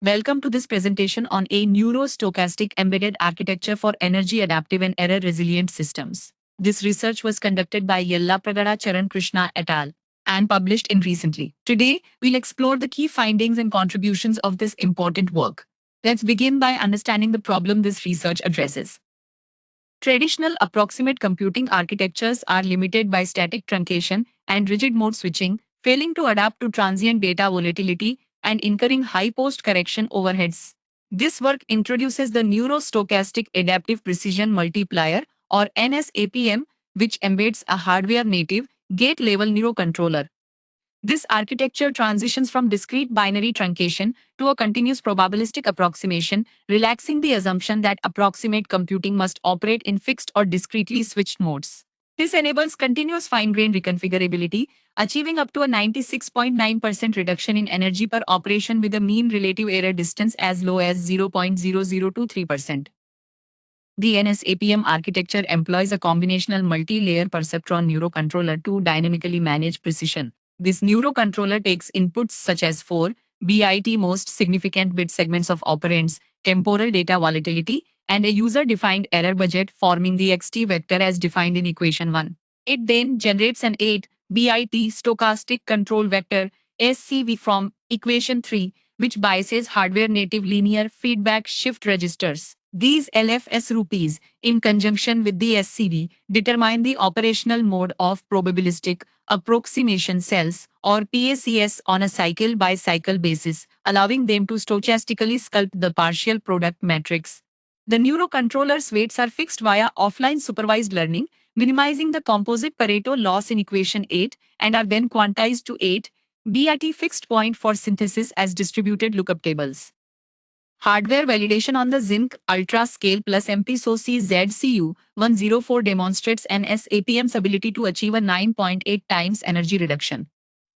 Welcome to this presentation on a neurostochastic embedded architecture for energy adaptive and error resilient systems. This research was conducted by Yellapragada Charan Krishna et al. And published in recently. Today, we'll explore the key findings and contributions of this important work. Let's begin by understanding the problem this research addresses. Traditional approximate computing architectures are limited by static truncation and rigid mode switching, failing to adapt to transient data volatility and incurring high post correction overheads. This work introduces the Neurostochastic Adaptive Precision Multiplier or NSAPM, which embeds a hardware native gate level neurocontroller. This architecture transitions from discrete binary truncation to a continuous probabilistic approximation, relaxing the assumption that approximate computing must operate in fixed or discretely switched modes. This enables continuous fine-grained reconfigurability, achieving up to a 96.9% reduction in energy per operation with a mean relative error distance as low as 0.0023%. The NSAPM architecture employs a combinational multi-layer perceptron neurocontroller to dynamically manage precision. This neurocontroller takes inputs such as 4 bit most significant bit segments of operands, temporal data volatility, and a user-defined error budget forming the xt vector as defined in equation 1. It then generates an 8 bit stochastic control vector SCV from equation 3, which biases hardware native linear feedback shift registers. These LFS rupees, in conjunction with the SCV, determine the operational mode of probabilistic approximation cells or PACS on a cycle-by-cycle basis, allowing them to stochastically sculpt the partial product matrix. The neurocontroller's weights are fixed via offline supervised learning, minimizing the composite Pareto loss in equation 8, and are then quantized to 8 bit fixed point for synthesis as distributed lookup tables. Hardware validation on the Zinc Ultra Scale Plus MPSoC ZCU104 demonstrates an SAPM's ability to achieve a 9.8 times energy reduction.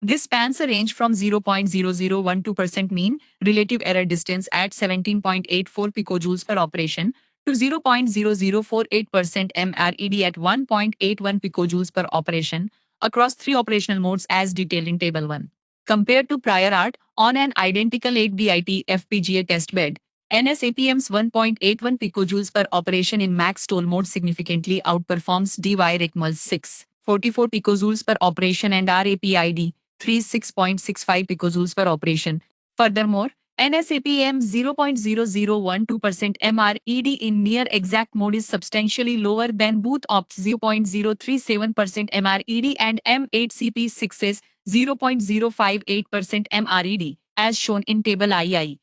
This spans a range from 0.0012% mean relative error distance at 17.84 picojoules per operation to 0.0048% MRED at 1.81 picojoules per operation across 3 operational modes as detailed in Table 1. Compared to prior art, on an identical 8-bit FPGA testbed, NSAPM's 1.81 picojoules per operation in max toll mode significantly outperforms DY-RECMAL's 6.44 picojoules per operation and RAPID 36.65 picojoules per operation. Furthermore, NSAPM 0.0012% MRED in near exact mode is substantially lower than both OPT's 0.037% MRED and M8CP6's 0.058% MRED, as shown in Table II.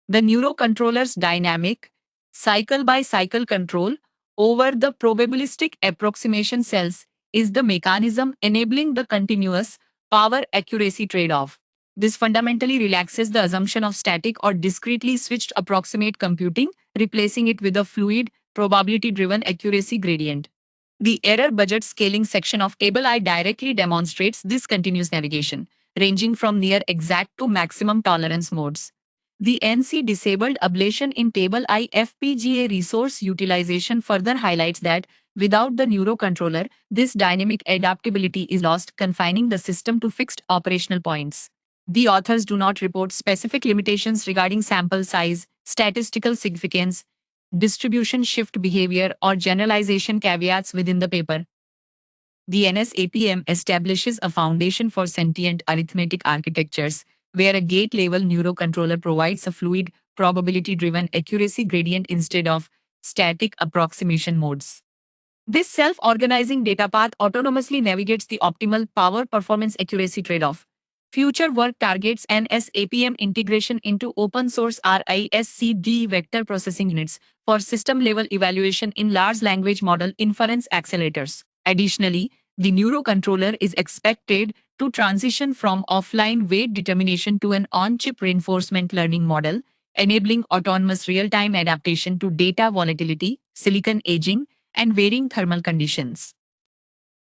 The neurocontroller's dynamic, cycle-by-cycle control over the probabilistic approximation cells is the mechanism enabling the continuous power accuracy trade-off. This fundamentally relaxes the assumption of static or discretely switched approximate computing, replacing it with a fluid, probability-driven accuracy gradient. The error budget scaling section of Table I directly demonstrates this continuous navigation, ranging from near exact to maximum tolerance modes. The NC disabled ablation in Table I FPGA resource utilization further highlights that without the neurocontroller, this dynamic adaptability is lost, confining the system to fixed operational points. The authors do not report specific limitations regarding sample size, statistical significance, distribution shift behavior, or generalization caveats within the paper. The NSAPM establishes a foundation for sentient arithmetic architectures, where a gate-level neurocontroller provides a fluid, probability-driven accuracy gradient instead of static approximation modes. This self-organizing data path autonomously navigates the optimal power-performance accuracy trade-off. Future work targets NSAPM integration into open-source RISC-V vector processing units for system-level evaluation in large language model inference accelerators. Additionally, the neurocontroller is expected to transition from offline weight determination to an on-chip reinforcement learning model, enabling autonomous real-time adaptation to data volatility, silicon aging, and varying thermal conditions.